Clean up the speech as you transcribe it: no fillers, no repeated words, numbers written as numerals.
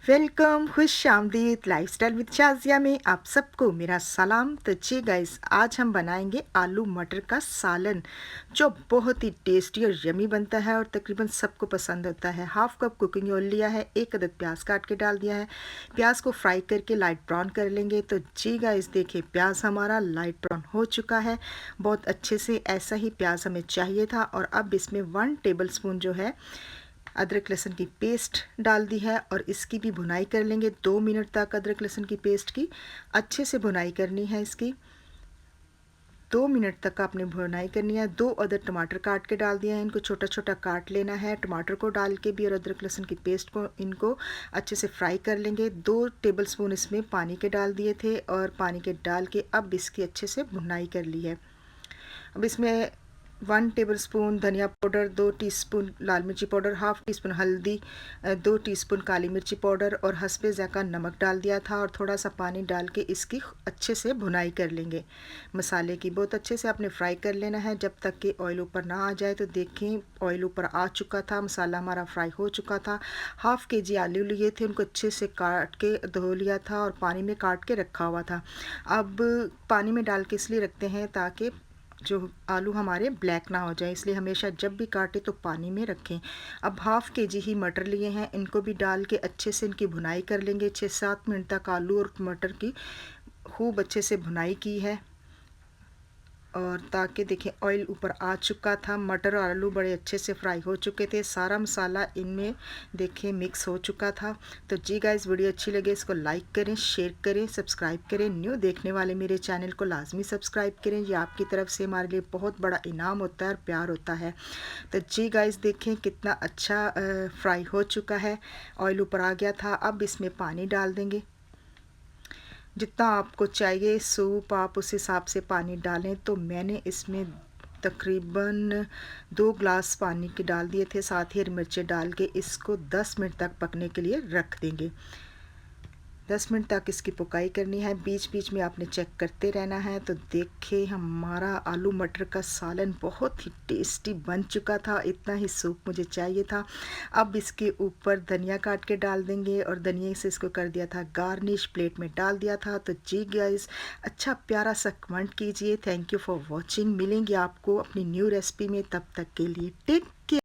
Welcome, खुश आमदीद lifestyle with Shazia में आप सबको मेरा सलाम। तो जी गाइस, आज हम बनाएंगे आलू मटर का सालन, जो बहुत ही टेस्टी और यमी बनता है और तकरीबन सबको पसंद होता है। हाफ कप कुकिंग ऑयल लिया है, एक अदद प्याज काट के डाल दिया है। प्याज को फ्राई करके लाइट ब्राउन कर लेंगे। तो जी गाइस देखिए, प्याज हमारा लाइट ब्राउन हो चुका है बहुत अच्छे से। ऐसा ही प्याज हमें चाहिए था। और अब इसमें 1 टेबल स्पून जो है अदरक लहसुन की पेस्ट डाल दी है और इसकी भी भुनाई कर लेंगे 2 मिनट तक। अदरक लहसुन की पेस्ट की अच्छे से भुनाई करनी है। इसकी 2 मिनट तक आपने भुनाई करनी है। 2 अदर टमाटर काट के डाल दिया है, इनको छोटा छोटा काट लेना है। टमाटर को डाल के भी और अदरक लहसुन की पेस्ट को इनको अच्छे से फ्राई कर लेंगे। 2 टेबल स्पून इसमें पानी के डाल दिए थे और पानी के डाल के अब इसकी अच्छे से भुनाई कर ली है। अब इसमें 1 टेबल स्पून धनिया पाउडर, 2 टीस्पून लाल मिर्ची पाउडर, हाफ़ टी स्पून हल्दी, 2 टीस्पून काली मिर्ची पाउडर और हस्बे ज़ायक़ा नमक डाल दिया था। और थोड़ा सा पानी डाल के इसकी अच्छे से भुनाई कर लेंगे। मसाले की बहुत अच्छे से आपने फ्राई कर लेना है जब तक कि ऑयल ऊपर ना आ जाए। तो देखें, ऑयल ऊपर आ चुका था, मसाला हमारा फ्राई हो चुका था। हाफ़ के जी आलू लिए थे, उनको अच्छे से काट के धो लिया था और पानी में काट के रखा हुआ था। अब पानी में डाल के इसलिए रखते हैं ताकि जो आलू हमारे ब्लैक ना हो जाए, इसलिए हमेशा जब भी काटें तो पानी में रखें। अब हाफ़ के जी ही मटर लिए हैं, इनको भी डाल के अच्छे से इनकी भुनाई कर लेंगे। 6-7 मिनट तक आलू और मटर की खूब अच्छे से भुनाई की है। और ताकि देखें ऑयल ऊपर आ चुका था, मटर और आलू बड़े अच्छे से फ्राई हो चुके थे, सारा मसाला इनमें देखें मिक्स हो चुका था। तो जी गाइस, वीडियो अच्छी लगे इसको लाइक करें, शेयर करें, सब्सक्राइब करें। न्यू देखने वाले मेरे चैनल को लाजमी सब्सक्राइब करें, ये आपकी तरफ से हमारे लिए बहुत बड़ा इनाम होता है और प्यार होता है। तो जी गाइस देखें कितना अच्छा फ्राई हो चुका है, ऑयल ऊपर आ गया था। अब इसमें पानी डाल देंगे, जितना आपको चाहिए सूप आप उस हिसाब से पानी डालें। तो मैंने इसमें तकरीबन 2 ग्लास पानी के डाल दिए थे, साथ ही हरी मिर्चें डाल के इसको 10 मिनट तक पकने के लिए रख देंगे। 10 मिनट तक इसकी पकाई करनी है, बीच बीच में आपने चेक करते रहना है। तो देखिए हमारा आलू मटर का सालन बहुत ही टेस्टी बन चुका था, इतना ही सूप मुझे चाहिए था। अब इसके ऊपर धनिया काट के डाल देंगे और धनिया से इसको कर दिया था गार्निश, प्लेट में डाल दिया था। तो जी गाइस, अच्छा प्यारा सा कमेंट कीजिए। Thank you for watching. मिलेंगे आपको अपनी न्यू रेसिपी में, तब तक के लिए टेक